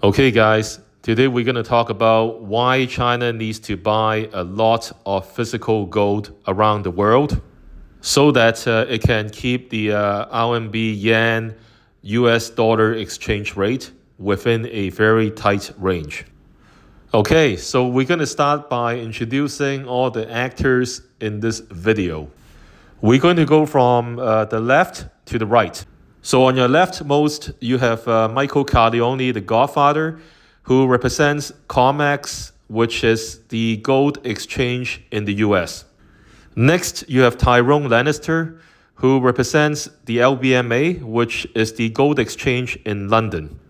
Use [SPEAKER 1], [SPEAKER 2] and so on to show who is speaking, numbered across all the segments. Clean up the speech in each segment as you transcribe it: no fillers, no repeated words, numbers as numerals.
[SPEAKER 1] Okay, guys, today we're going to talk about why China needs to buy a lot of physical gold around the world so that it can keep the RMB Yuan US dollar exchange rate within a very tight range. Okay, so we're going to start by introducing all the actors in this video. We're going to go from the left to the right. So on your leftmost, you have Michael Corleone, the Godfather, who represents COMEX, which is the gold exchange in the US. Next, you have Tyrone Lannister, who represents the LBMA, which is the gold exchange in London.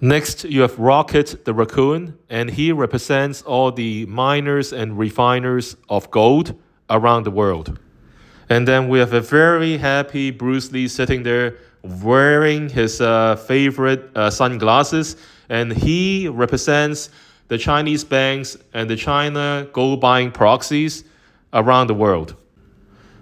[SPEAKER 1] Next, you have Rocket the Raccoon, and he represents all the miners and refiners of gold around the world. And then we have a very happy Bruce Lee sitting there wearing his favorite sunglasses, and he represents the Chinese banks and the China gold buying proxies around the world.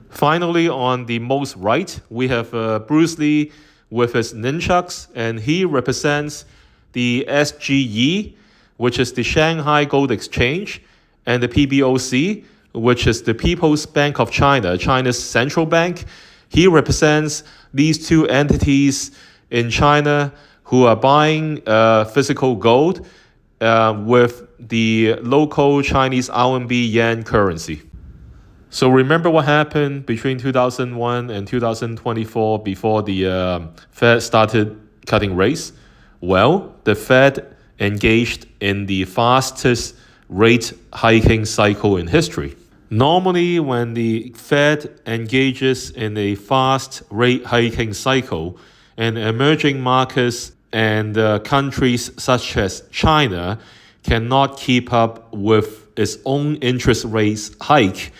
[SPEAKER 1] Finally, on the most right, we have Bruce Lee with his nunchucks, and he represents the SGE, which is the Shanghai Gold Exchange, and the PBOC, which is the People's Bank of China, China's central bank. He represents these two entities in China who are buying physical gold with the local Chinese RMB Yuan currency. So remember what happened between 2001 and 2024 before the Fed started cutting rates? Well, the Fed engaged in the fastest rate hiking cycle in history. Normally, when the Fed engages in a fast rate hiking cycle, and emerging markets and countries such as China cannot keep up with its own interest rates hike,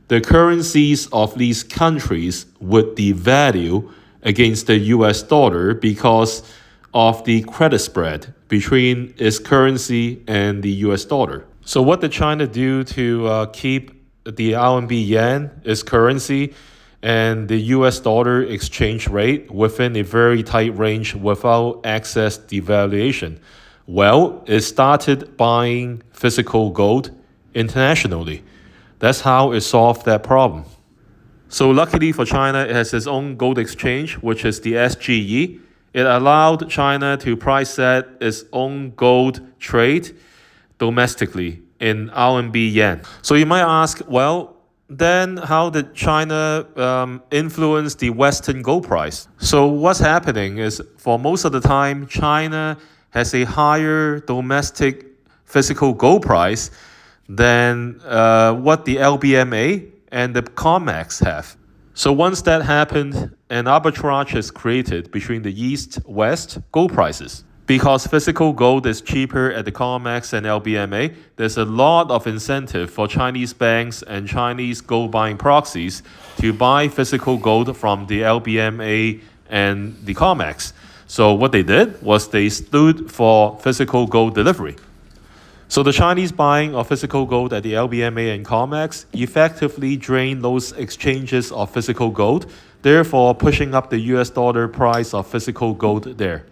[SPEAKER 1] the currencies of these countries would devalue against the US dollar because of the credit spread between its currency and the US dollar. So what did China do to keep the RMB Yuan, its currency, and the US dollar exchange rate within a very tight range without excess devaluation? Well, it started buying physical gold internationally. That's how it solved that problem. So luckily for China, it has its own gold exchange, which is the SGE. It allowed China to price set its own gold trade domestically in RMB Yuan. So you might ask, well, then how did China influence the Western gold price? So what's happening is, for most of the time, China has a higher domestic physical gold price than what the LBMA and the COMEX have. So once that happened, an arbitrage is created between the East-West gold prices. Because physical gold is cheaper at the COMEX and LBMA, there's a lot of incentive for Chinese banks and Chinese gold buying proxies to buy physical gold from the LBMA and the COMEX. So what they did was they stood for physical gold delivery. So the Chinese buying of physical gold at the LBMA and COMEX effectively drained those exchanges of physical gold, therefore pushing up the US dollar price of physical gold there.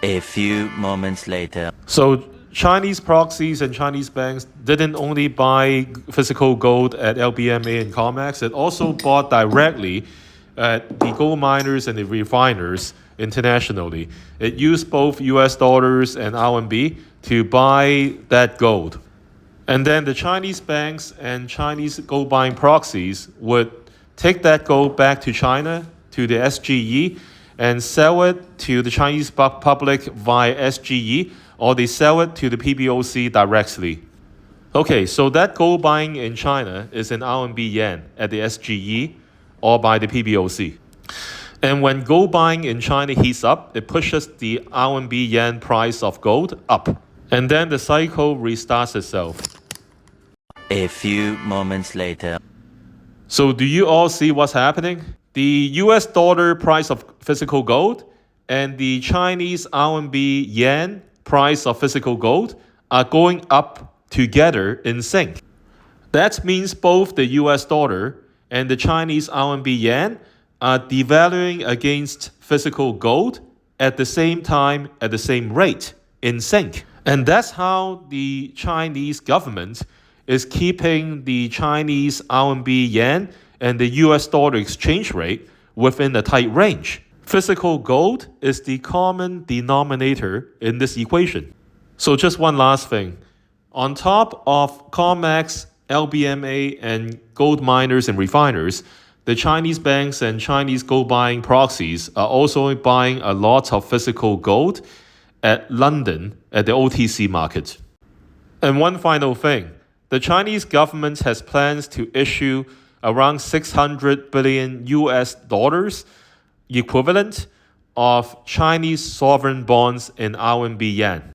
[SPEAKER 2] A few moments later.
[SPEAKER 1] So Chinese proxies and Chinese banks didn't only buy physical gold at LBMA and COMEX, it also bought directly at the gold miners and the refiners internationally. It used both US dollars and RMB to buy that gold. And then the Chinese banks and Chinese gold buying proxies would take that gold back to China, to the SGE, and sell it to the Chinese public via SGE, or they sell it to the PBOC directly. Okay, so that gold buying in China is in RMB Yuan at the SGE or by the PBOC. And when gold buying in China heats up, it pushes the RMB Yuan price of gold up. And then the cycle restarts itself.
[SPEAKER 2] A few moments later.
[SPEAKER 1] So do you all see what's happening? The US dollar price of physical gold and the Chinese RMB Yuan price of physical gold are going up together in sync. That means both the US dollar and the Chinese RMB Yuan are devaluing against physical gold at the same time, at the same rate, in sync. And that's how the Chinese government is keeping the Chinese RMB Yuan and the US dollar exchange rate within a tight range. Physical gold is the common denominator in this equation. So just one last thing. On top of COMEX, LBMA, and gold miners and refiners, the Chinese banks and Chinese gold buying proxies are also buying a lot of physical gold at London at the OTC market. And one final thing, the Chinese government has plans to issue around 600 billion US dollars equivalent of Chinese sovereign bonds in RMB Yuan.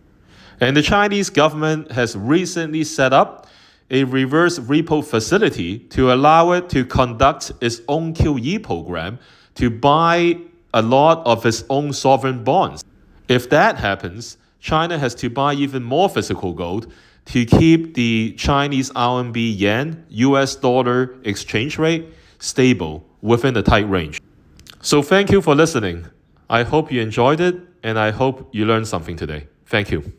[SPEAKER 1] And the Chinese government has recently set up a reverse repo facility to allow it to conduct its own QE program to buy a lot of its own sovereign bonds. If that happens, China has to buy even more physical gold to keep the Chinese RMB Yuan US dollar exchange rate stable within a tight range. So thank you for listening. I hope you enjoyed it, and I hope you learned something today. Thank you.